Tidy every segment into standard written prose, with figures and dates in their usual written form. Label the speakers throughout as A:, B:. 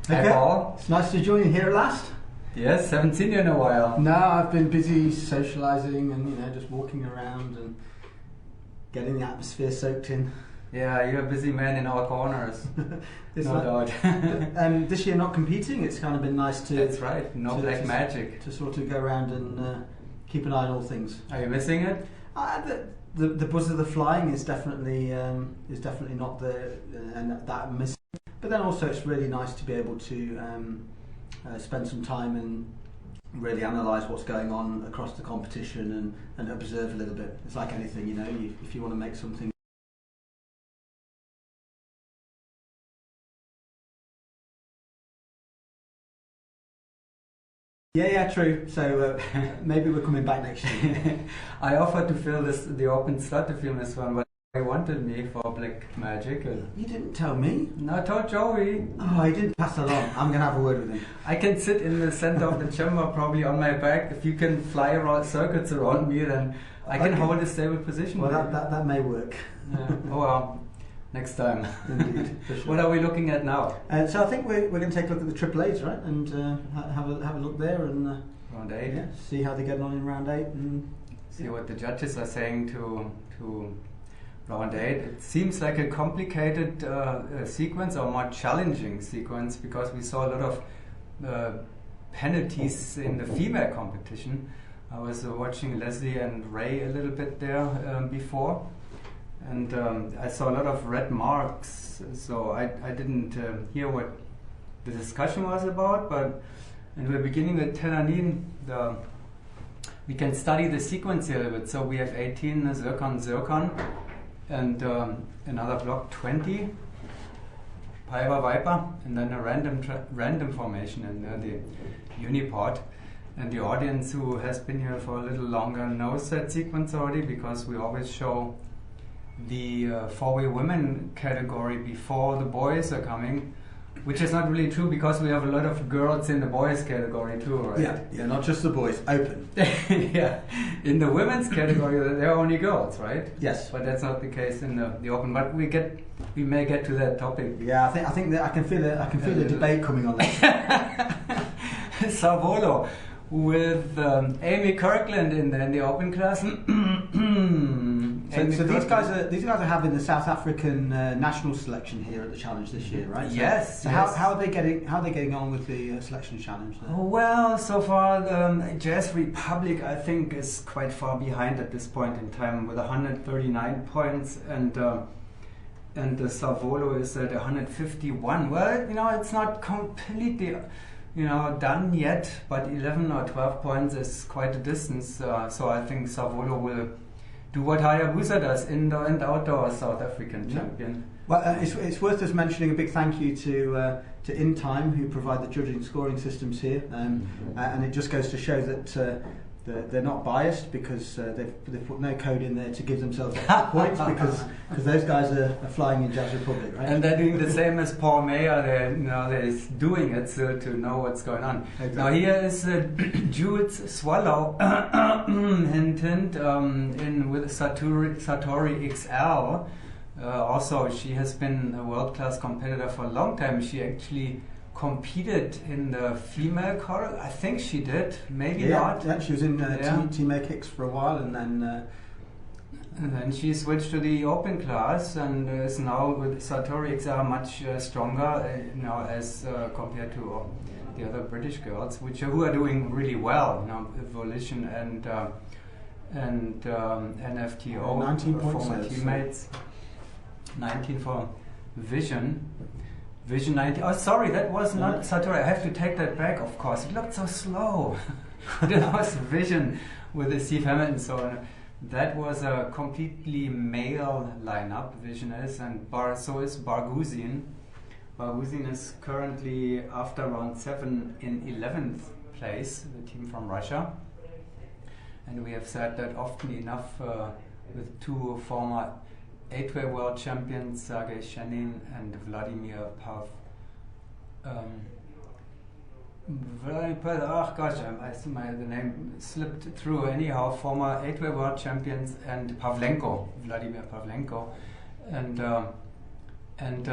A: Hi Paul.
B: It's nice to join you here at last.
A: Yes, haven't seen you in a while.
B: No, I've been busy socialising and just walking around and getting the atmosphere soaked in.
A: Yeah, you're a busy man in our corners. No doubt.
B: This year not competing, it's kind of been nice to...
A: That's right, black magic.
B: To sort of go around and keep an eye on all things.
A: Are you missing it?
B: The buzz of the flying is definitely not there, and that missing. But then also it's really nice to be able to spend some time and really analyse what's going on across the competition and observe a little bit. It's like anything, if you want to make something. Yeah, true. So maybe we're coming back next year.
A: I offered to fill the open slot to film this one, but he wanted me for Black Magic.
B: You didn't tell me.
A: No, I told Joey.
B: Oh, he didn't pass it on. I'm going to have a word with him.
A: I can sit in the center of the chamber, probably on my back. If you can fly around circuits around me, then I can hold a stable position.
B: Well, that may work.
A: Yeah. Oh well. Next time.
B: Indeed, for sure.
A: What are we looking at now?
B: So I think we're going to take a look at the AAAs, right? And have a look there and
A: round 8.
B: Yeah, see how they're getting on in round 8 and
A: see what the judges are saying to round 8. It seems like a complicated sequence, or more challenging sequence, because we saw a lot of penalties in the female competition. I was watching Leslie and Ray a little bit there before. And I saw a lot of red marks, so I didn't hear what the discussion was about, but in the beginning with Tenanin, we can study the sequence here a bit. So we have 18 Zircon, and another block 20, Viper, and then a random formation in the unipod. And the audience who has been here for a little longer knows that sequence already, because we always show the four-way women category before the boys are coming, which is not really true because we have a lot of girls in the boys category too, right?
B: Yeah, not just the boys, open.
A: Yeah, in the women's category there are only girls, right?
B: Yes,
A: but that's not the case in the open. But we may get to that topic.
B: Yeah, I think that I can feel the debate coming on that.
A: Savolo with Amy Kirkland in the open class.
B: So these guys are having the South African national selection here at the challenge this year, right?
A: Yes.
B: So
A: yes.
B: How are they getting on with the selection challenge?
A: Well, so far the Jazz Republic, I think, is quite far behind at this point in time with 139 points, and the Savolo is at 151. Well, it's not completely done yet, but 11 or 12 points is quite a distance. So I think Savolo will do what Hayabusa does, indoor and outdoor South African champion.
B: Well, it's worth us mentioning a big thank you to In Time, who provide the judging scoring systems here, and it just goes to show that they're not biased, because they've put no code in there to give themselves extra points, because those guys are flying in Jazz Republic, right?
A: And they're doing the same as Paul Mayer. They're doing it so to know what's going on. Exactly. Now here is Jude's Swallow, hint, in with Satori XL. Also, she has been a world-class competitor for a long time. She actually competed in the female chorus. I think she did, maybe not.
B: Yeah, she was in Team A Kicks for a while, and then
A: she switched to the open class and is now with Satori XR much stronger now as compared to the other British girls, who are doing really well. Volition and NFTO,
B: 19
A: former teammates. 19 for Vision 90. Oh, sorry, that was not Satori. I have to take that back, of course. It looked so slow. It was Vision with the Steve Hamilton. So that was a completely male lineup, Vision is, and so is Barguzin. Barguzin is currently, after round 7, in 11th place, the team from Russia. And we have said that often enough with two former 8-way world champions, Sergei Shenin and Vladimir the name slipped through. Anyhow, former 8-way world champions, and Vladimir Pavlenko. And and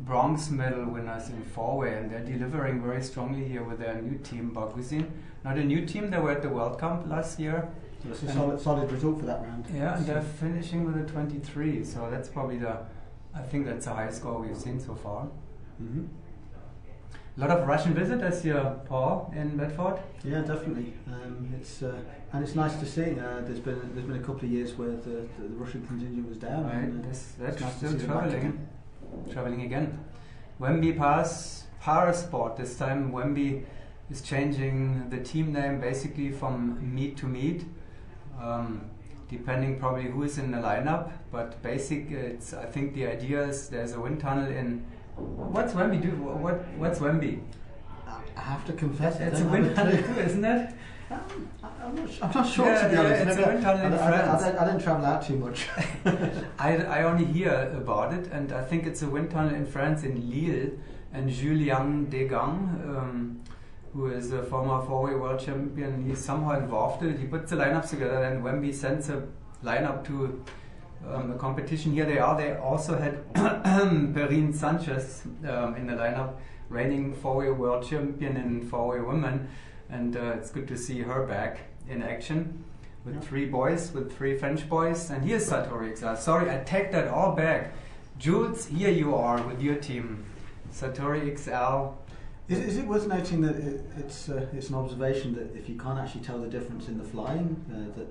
A: bronze medal winners in four-way, and they're delivering very strongly here with their new team, Bargusin. Not a new team, they were at the World Cup last year.
B: So it's a solid result for that round.
A: Yeah, and they're finishing with a 23, so that's probably I think that's the highest score we've seen so far.
B: Mm-hmm.
A: A lot of Russian visitors here, Paul, in Bedford.
B: Yeah, definitely. And it's nice to see. There's been a couple of years where the Russian contingent was down.
A: Right,
B: And,
A: that's
B: nice
A: still
B: to see them back
A: traveling again. Wemby Parasport. This time Wemby is changing the team name basically from meet to meet, depending probably who is in the lineup. But I think the idea is there's a wind tunnel in. What's Wemby do? What's Wemby?
B: I have to confess,
A: It's a wind tunnel too, isn't it?
B: I'm not sure, to be honest.
A: It's a wind tunnel in France.
B: I don't travel out too much.
A: I only hear about it, and I think it's a wind tunnel in France, in Lille. And Julien Degang, who is a former four-way world champion, he's somehow involved in it. He puts the lineups together, and Wemby sends a lineup to a competition. Here they are. They also had Perrine Sanchez in the lineup, reigning four-way world champion in four-way women, and it's good to see her back in action with three boys, with three French boys. And here's Satori XL. Sorry, I take that all back. Jules, here you are with your team. Satori XL.
B: Is it worth noting that it's an observation that if you can't actually tell the difference in the flying, that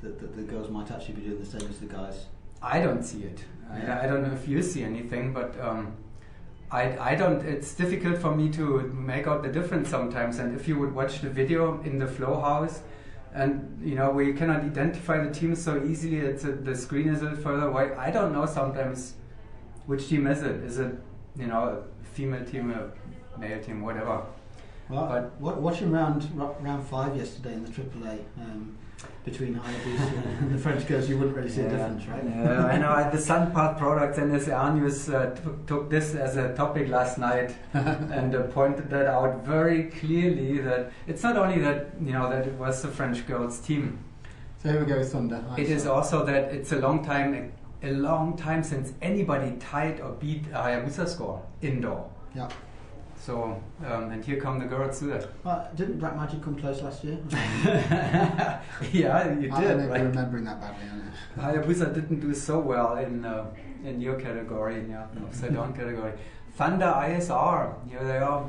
B: the girls might actually be doing the same as the guys?
A: I don't see it. I don't know if you see anything, but I don't. It's difficult for me to make out the difference sometimes. And if you would watch the video in the flow house, and we cannot identify the teams so easily. The screen is a little further away. I don't know sometimes which team is it. Is it a female team, a male team, whatever.
B: Well, but watching round 5 yesterday in the AAA. Between Hayabusa and the French girls, you wouldn't really see a difference, right?
A: Yeah, I know. The Sunpath Products and SR News took this as a topic last night and pointed that out very clearly. That it's not only that that it was the French girls' team.
B: So here we go, Thunder.
A: It is also that it's a long time since anybody tied or beat a Hayabusa score indoor.
B: Yeah.
A: So, and here come the girls too.
B: Well, didn't Black Magic come close last year?
A: Yeah, you did.
B: I'm remembering that badly.
A: Hayabusa didn't do so well in your category, upside down category. Thunder ISR, here they are.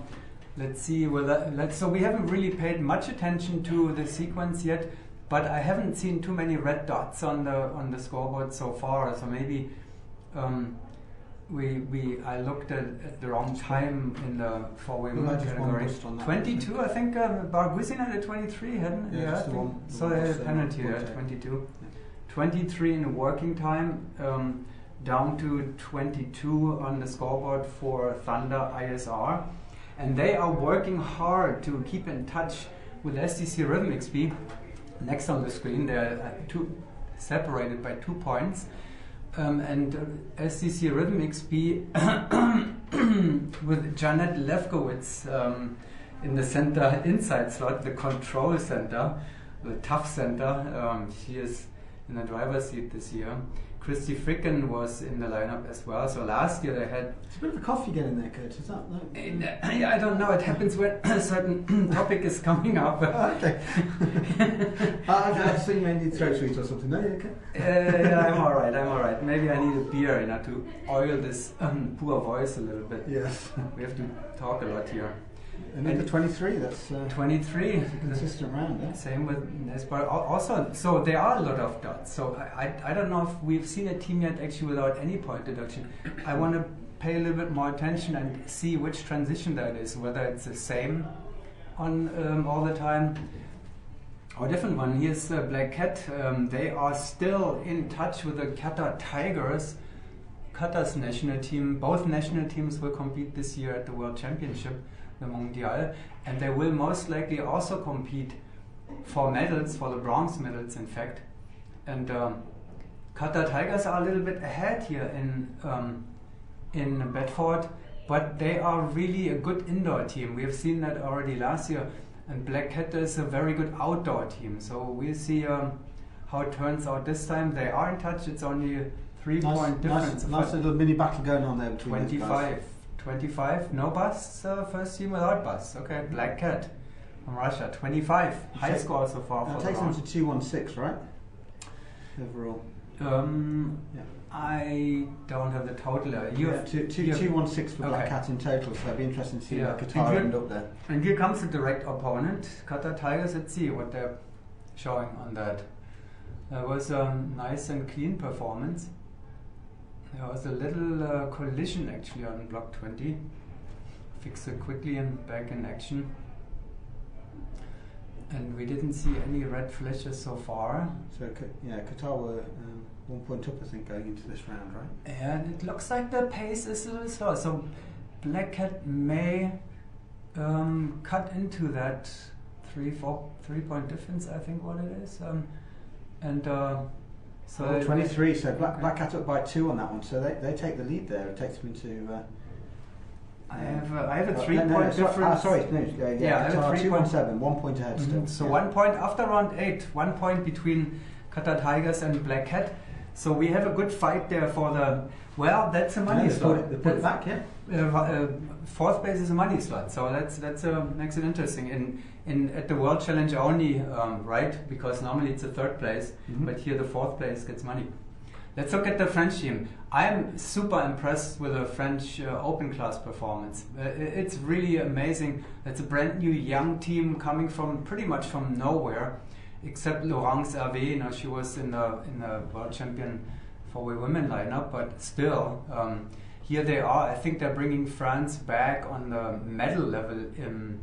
A: Let's see so we haven't really paid much attention to the sequence yet, but I haven't seen too many red dots on the scoreboard so far. So maybe. I looked at the wrong time in the four-way women category. 22, I think. Bargusin had a 23, hadn't it?
B: Yeah,
A: so they had a penalty there, 22. Yeah. 23 in the working time, down to 22 on the scoreboard for Thunder ISR. And they are working hard to keep in touch with STC Rhythm XP. Next on the screen, they're separated by 2 points. And STC Rhythm XP with Janet Lefkowitz in the center inside slot, the control center, the tough center. She is in the driver's seat this year. Christy Fricken was in the lineup as well. So last year they had...
B: It's a bit of a cough you get in there, Kurt. Is that... No?
A: I don't know. It happens when a certain topic is coming up.
B: Okay. I think you may need throat sweet or something. No, you okay?
A: Yeah, I'm all right. Maybe I need a beer, to oil this poor voice a little bit.
B: Yes.
A: We have to talk a lot here.
B: And then the 23, that's
A: 23.
B: That's a consistent round, eh?
A: Same with Nesbar. Also, so there are a lot of dots. So I don't know if we've seen a team yet actually without any point deduction. I want to pay a little bit more attention and see which transition that is, whether it's the same on all the time or a different one. Here's Black Cat. They are still in touch with the Qatar Tigers. Qatar's national team. Both national teams will compete this year at the World Championship, the Mondial, and they will most likely also compete for medals, for the bronze medals in fact. And Qatar Tigers are a little bit ahead here in Bedford, but they are really a good indoor team. We have seen that already last year, and Black Cat is a very good outdoor team. So we'll see how it turns out this time. They are in touch. It's only 3-point difference.
B: Nice little mini battle going on there between
A: 25, no bus, first team without bus. Okay, Black Cat from Russia, 25. High score so far for the
B: takes them
A: round.
B: to 216, right? Overall.
A: I don't have the total.
B: You have 216 for Black Cat in total, so it'd be interesting to see where Qatar end up there.
A: And here comes the direct opponent, Qatar Tigers. Let's see what they're showing on that. There was a nice and clean performance. There was a little collision actually on block 20. Fixed it quickly and back in action. And we didn't see any red flashes so far.
B: So Qatar were 1 point up, I think, going into this round, right?
A: And it looks like the pace is a little slow. So Black Cat may cut into that 3-point difference, I think what it is. So
B: 23. So Black Cat up by 2 on that one. So they take the lead there. It takes them to.
A: I have a 3-point difference.
B: I have a 3.7, 1 point ahead still.
A: So 1 point after round 8, 1 point between Qatar Tigers and Black Cat. So we have a good fight there for the. Well, that's a money slot.
B: They put it back, yeah.
A: Fourth place is a money slot, so that's makes it interesting. At the World Challenge only, right? Because normally it's a third place, but here the fourth place gets money. Let's look at the French team. I'm super impressed with the French open class performance. It's really amazing. It's a brand new young team coming from pretty much from nowhere, except Laurence Hervé. You know, she was in the World Champion for women lineup, but still, here they are. I think they're bringing France back on the medal level in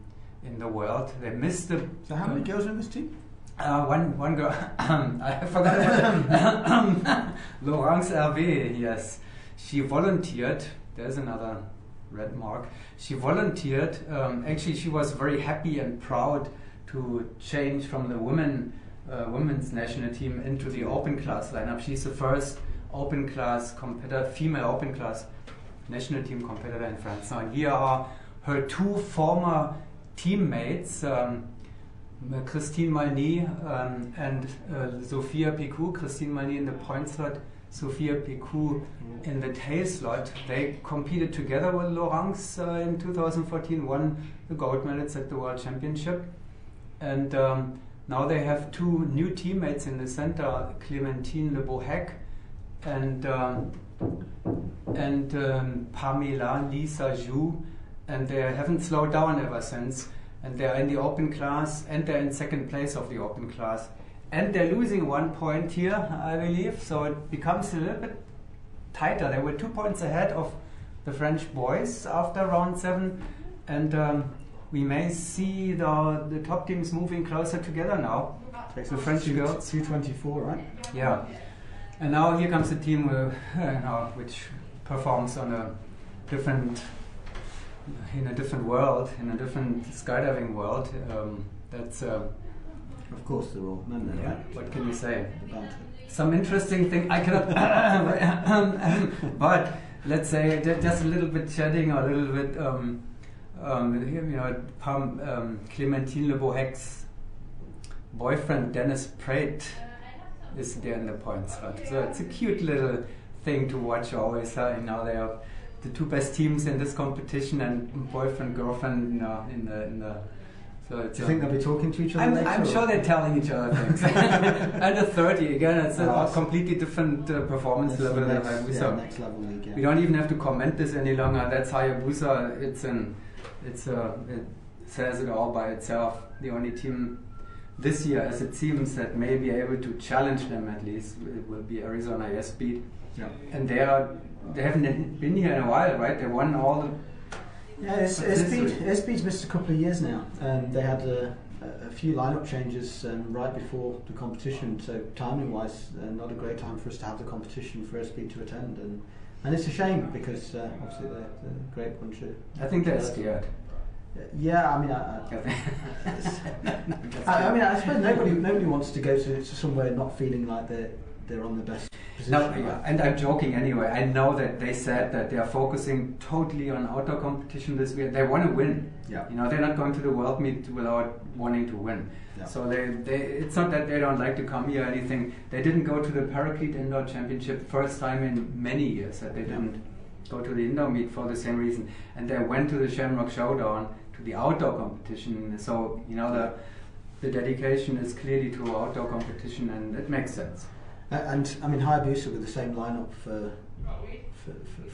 A: the world. They missed the.
B: So how many girls are in this team?
A: One girl. I forgot about Laurence Hervé. Yes, she volunteered. There's another red mark. She volunteered. Actually, she was very happy and proud to change from the women's national team into the open class lineup. She's the first open class competitor, female open class national team competitor in France. Now, here are her 2 former teammates. Christine Malny and Sophia Picou. Christine Malny in the point slot, Sophia Picou in the tail slot. They competed together with Laurence in 2014, won the gold medals at the World Championship. And now they have 2 new teammates in the center, Clémentine Le Bohec and Pamela Lisa Jou. And they haven't slowed down ever since. And they're in the open class, and they're in second place of the open class. And they're losing 1 point here, I believe, so it becomes a little bit tighter. They were 2 points ahead of the French boys after round 7, and we may see the top teams moving closer together now. The French girls.
B: 224, right?
A: Yeah. And now here comes the team which performs on a different world, in a different skydiving world. That's
B: of course they're all men then, right?
A: What can you say? Some interesting thing I cannot. But let's say just a little bit shedding, or a little bit. Clémentine Le Bohec's boyfriend Dennis Pratt is there in the point slot. So it's a cute little thing to watch always. They are the 2 best teams in this competition, and boyfriend, girlfriend, in the. So
B: do you think they'll be talking to each other?
A: I'm sure they're telling each other things. Under 30 again, it's a completely different performance level than Hayabusa.
B: Next level league. Yeah.
A: We don't even have to comment this any longer. That's Hayabusa. It says it all by itself. The only team this year, as it seems, that may be able to challenge them at least will be Arizona S-Beat.
B: Yeah.
A: And they haven't been here in a while, right? They won all the.
B: Yeah, S-Beat's missed a couple of years now. They had a few lineup changes right before the competition, so timing-wise, not a great time for us to have the competition for S-Beat to attend, and it's a shame because obviously they're a great bunch of.
A: I think they're scared.
B: Yeah, I suppose nobody wants to go to somewhere not feeling like they're on the best. position.
A: No, yeah, and I'm joking anyway. I know that they said that they are focusing totally on outdoor competition this year. They want to win.
B: Yeah.
A: You know, they're not going to the World Meet without wanting to win.
B: Yeah.
A: So it's not that they don't like to come here or anything. They didn't go to the Paraclete Indoor Championship first time in many years. That they didn't go to the indoor meet for the same reason. And they went to the Shamrock Showdown, to the outdoor competition. So, you know, the dedication is clearly to outdoor competition, and it makes sense.
B: And I mean, Hayabusa with the same lineup for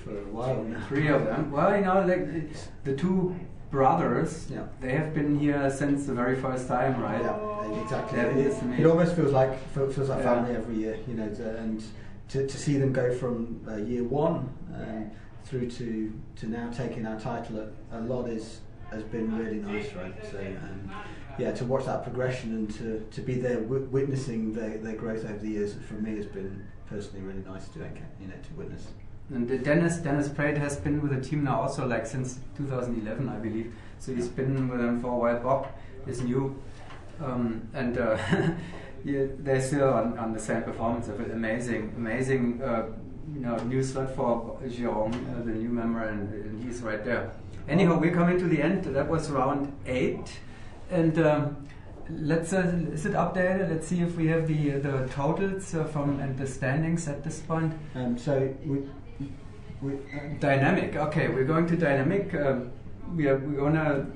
B: a while now.
A: 3 of them. Well, you know, like the 2 brothers, they have been here since the very first time, right?
B: Yeah, exactly. It almost feels like family every year, you know, and to see them go from year 1 through to now taking our title a lot has been really nice, right? So to watch that progression and to be there witnessing their growth over the years, for me has been personally really nice to witness.
A: And Dennis Praet has been with the team now also like since 2011, I believe. So he's been with them for a while. Bob is new, and they're still on the same performance of it. Amazing, new slot for Jérôme, the new member, and he's right there. Anyhow, we're coming to the end. That was round 8, and let's is it updated? Let's see if we have the totals and the standings at this point.
B: So we
A: dynamic. Okay, we're going to dynamic. We're gonna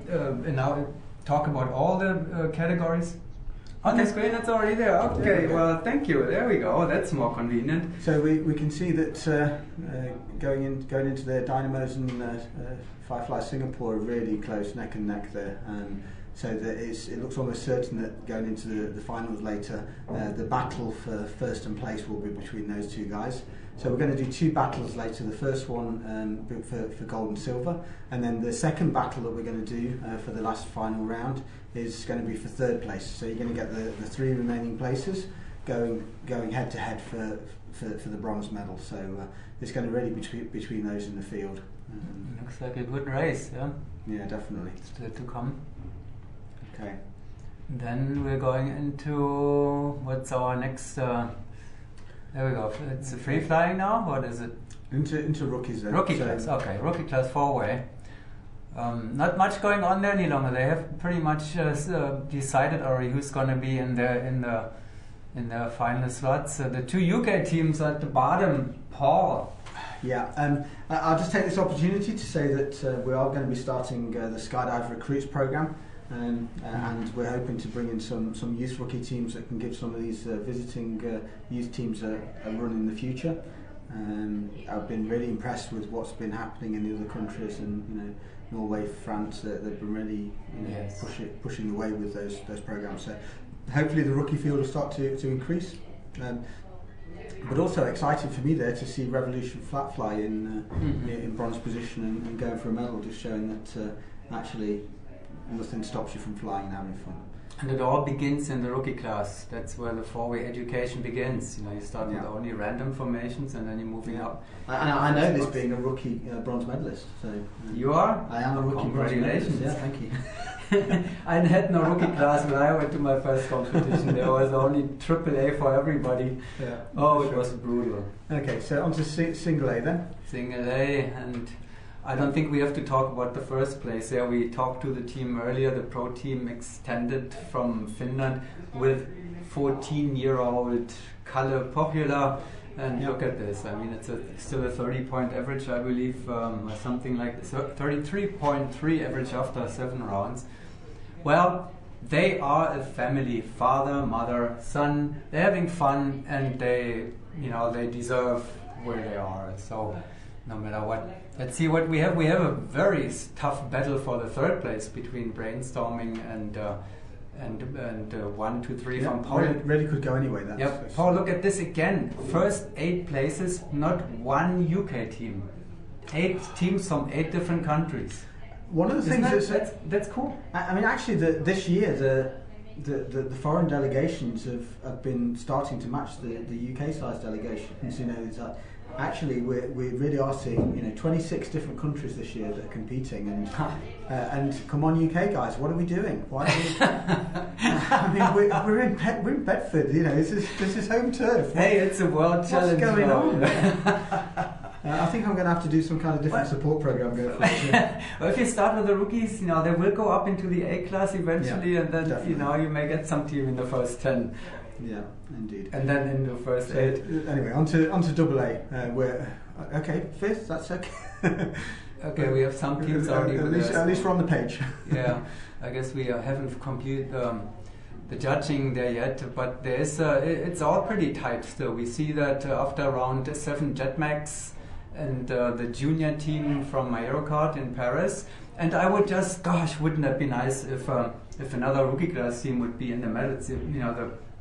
A: now talk about all the categories. On the screen, it's already there. Okay, well, thank you. There we go. That's more convenient.
B: So we can see that going into the Dynamos and Firefly Singapore are really close, neck and neck there. So that it looks almost certain that going into the finals later, the battle for first and place will be between those 2 guys. So we're going to do 2 battles later. The first one for gold and silver, and then the second battle that we're going to do for the last final round is going to be for 3rd place. So you're going to get the 3 remaining places going head to head for the bronze medal. So it's going to really be between those in the field.
A: Looks like a good race, yeah?
B: Yeah, definitely.
A: Still to come.
B: Okay.
A: Then we're going into what's our next. There we go. It's free flying now. What is it?
B: Into rookies.
A: Rookie class. Okay, rookie class 4-way. Not much going on there any longer. They have pretty much decided already who's going to be in their final slots. The 2 UK teams at the bottom. Paul.
B: Yeah, I'll just take this opportunity to say that we are going to be starting the Skydive Recruits program. And we're hoping to bring in some youth rookie teams that can give some of these visiting youth teams a run in the future. I've been really impressed with what's been happening in the other countries, and Norway, France. They've been really pushing the way with those programs. So hopefully the rookie field will start to increase. But also exciting for me there to see Revolution Flat Fly in bronze position and going for a medal, just showing that actually nothing stops you from flying and having fun.
A: And it all begins in the rookie class. That's where the 4-way education begins. You start with only random formations, and then you're moving up.
B: I know this being a rookie bronze medalist. So
A: you are?
B: I am a rookie bronze medalist. Yeah, thank you.
A: I had no rookie class when I went to my first competition. There was only AAA for everybody.
B: Yeah.
A: It was brutal.
B: Okay, so on to single A then.
A: Single A, and I don't think we have to talk about the first place there. We talked to the team earlier, the pro team extended from Finland with 14-year-old Kalle Pohjola. And look at this. I mean, it's still a 30-point average, I believe, something like 33.3 average after 7 rounds. Well, they are a family, father, mother, son. They're having fun, and they deserve where they are. So, no matter what, let's see what we have. We have a very tough battle for the 3rd place between Brainstorming and 1, 2, 3 from Paul.
B: Really could go anyway.
A: Paul, look at this again. First 8 places, not one UK team. 8 teams from 8 different countries.
B: One of the things
A: that's cool.
B: I mean, actually, this year the foreign delegations have been starting to match the UK size delegations. actually we really are seeing 26 different countries this year that are competing, and come on UK guys, what are we doing? Why are we, I mean we're in Bedford, this is home turf.
A: Hey, it's a world challenge.
B: What's going on? I think I'm going to have to do some kind of different support program going forward.
A: Well, if you start with the rookies, they will go up into the A class eventually, and then definitely. You may get some team in the first 10.
B: Yeah, indeed.
A: And then in the first 8.
B: Anyway, on to AA. We're okay, 5th. That's okay.
A: Okay, we have some teams already.
B: At least we're on the page.
A: Yeah, I guess we haven't completed the judging there yet, but there is it's all pretty tight still. We see that after round 7, Jetmax and the junior team from Aerocard in Paris. And I would wouldn't that be nice if another rookie class team would be in the medals?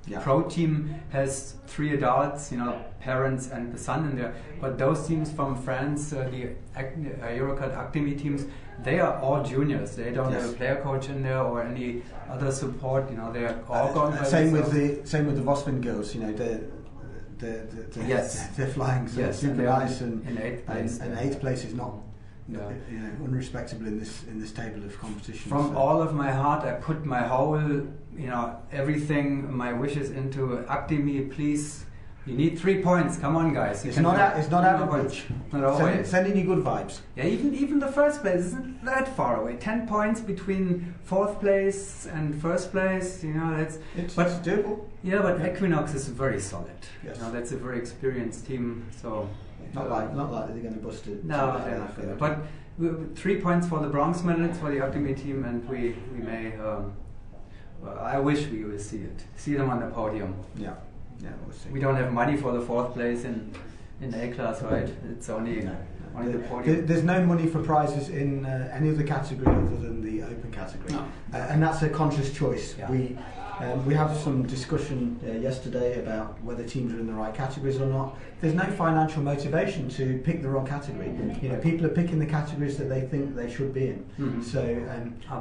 A: The pro team has 3 adults, parents and the son in there. But those teams from France, the Aerocard Academy teams, they are all juniors. They don't have a player coach in there or any other support. They're all gone by
B: same with the Vosvin girls. They're flying super nice, and
A: in 8th place.
B: And 8th place is not unrespectable in this table of competition.
A: From all of my heart, I put my whole, everything, my wishes into Academy. Please, you need 3 points. Come on, guys.
B: It's not out of reach.
A: Not always.
B: Sending you good vibes.
A: Yeah, even the first place isn't that far away. 10 points between 4th place and 1st place.
B: It's doable.
A: Yeah, but Equinox is very solid.
B: Yes.
A: That's a very experienced team. So.
B: Not likely they're going to bust it.
A: No, they're not going to. But 3 points for the bronze medals for the Academy team, and we may. I wish we will see them on the podium.
B: Yeah, we'll see.
A: We don't have money for the 4th place in A class, right? It's only the podium.
B: There's no money for prizes in any other category other than the open category, and that's a conscious choice.
A: Yeah.
B: We had some discussion yesterday about whether teams are in the right categories or not. There's no financial motivation to pick the wrong category. People are picking the categories that they think they should be in.
A: Mm-hmm.
B: So,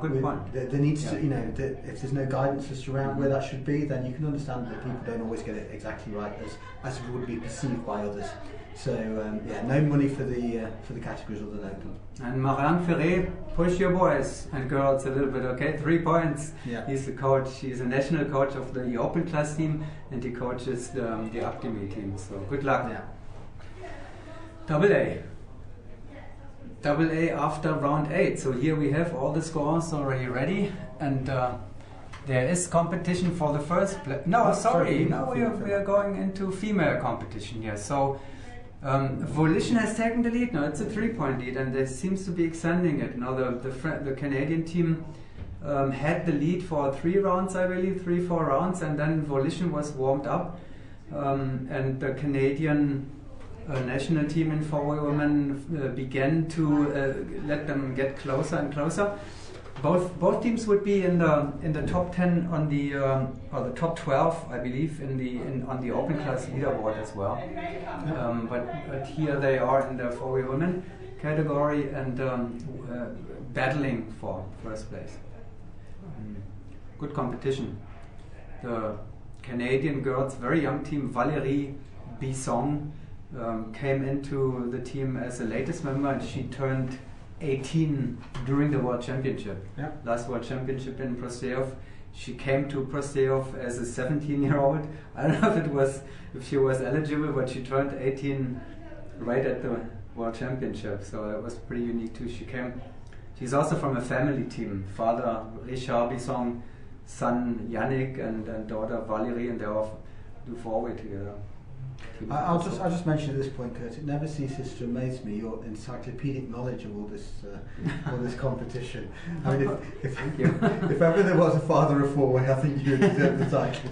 A: good point.
B: There needs to, if there's no guidance as to around where that should be, then you can understand that people don't always get it exactly right as it would be perceived by others. So no money for the categories other than open.
A: And Marianne Ferré, push your boys and girls a little bit, okay? 3 points.
B: Yeah.
A: He's the coach. He's a national coach of the open class team, and he coaches the Academy team. So good luck.
B: Yeah.
A: AA after round 8. So here we have all the scores already ready, and there is competition for the first place. No, sorry. No, we are going into female competition here. So. Volition has taken the lead now. It's a 3-point lead, and they seems to be extending it. Now the Canadian team had the lead for 3 rounds, I believe, 3-4 rounds, and then Volition was warmed up, and the Canadian national team in 4x women began to let them get closer and closer. Both teams would be in the top 10 on the or the top 12, I believe, on the open class leaderboard as well. But here they are in the 4x women category and battling for first place. Good competition. The Canadian girls, very young team, Valérie Bisson, came into the team as the latest member, and she turned 18 during the World Championship.
B: Yeah.
A: Last World Championship in Prosteov. She came to Prosteov as a 17-year-old. I don't know if she was eligible, but she turned 18 right at the World Championship. So it was pretty unique too. She's also from a family team. Father Richard Bisson, son Yannick, and daughter Valérie, and they all do 4x together.
B: I'll just mention at this point, Kurt, it never ceases to amaze me your encyclopedic knowledge of all this competition. I mean, if ever there was a father of 4x, I think you deserve the title.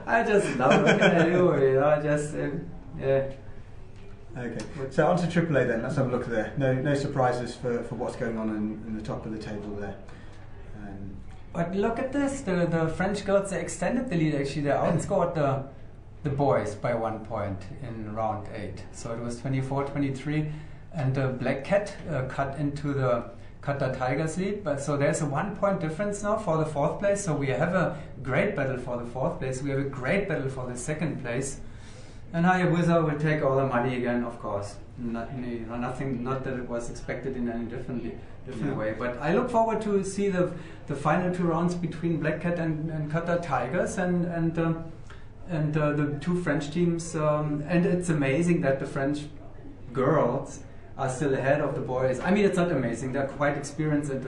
A: I just love it. What can I do?
B: Okay, so on to AAA then. Let's have a look there. No surprises for what's going on in the top of the table there.
A: But look at this. The French girls, they extended the lead. Actually, they outscored the boys by 1 point in round 8. So it was 24-23, and the Black Cat cut the Tigers lead. But so there's a 1 point difference now for the 4th place. So we have a great battle for the 4th place. We have a great battle for the 2nd place. And Hayabusa will take all the money again, of course. Nothing, not that it was expected in any different way. But I look forward to see the final 2 rounds between Black Cat and Qatar Tigers and the 2 French teams. And it's amazing that the French girls are still ahead of the boys. I mean, it's not amazing. They're quite experienced, and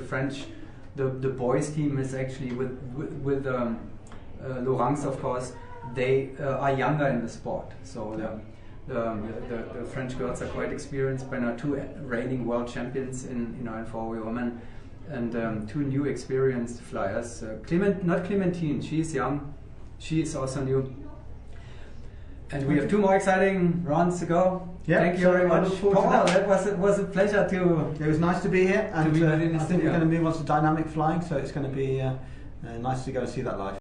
A: the boys team is actually with Laurence, of course. They are younger in the sport, so the French girls are quite experienced by now. 2 reigning world champions in 4-wheel women, and 2 new experienced flyers. Not Clementine, she's young, she is also new. And we have 2 more exciting rounds to go.
B: Yeah,
A: thank you very much, Paul.
B: That
A: was a pleasure to.
B: It was nice to be here, and
A: be
B: I think we're going to move on to dynamic flying. So it's going to be nice to go and see that live.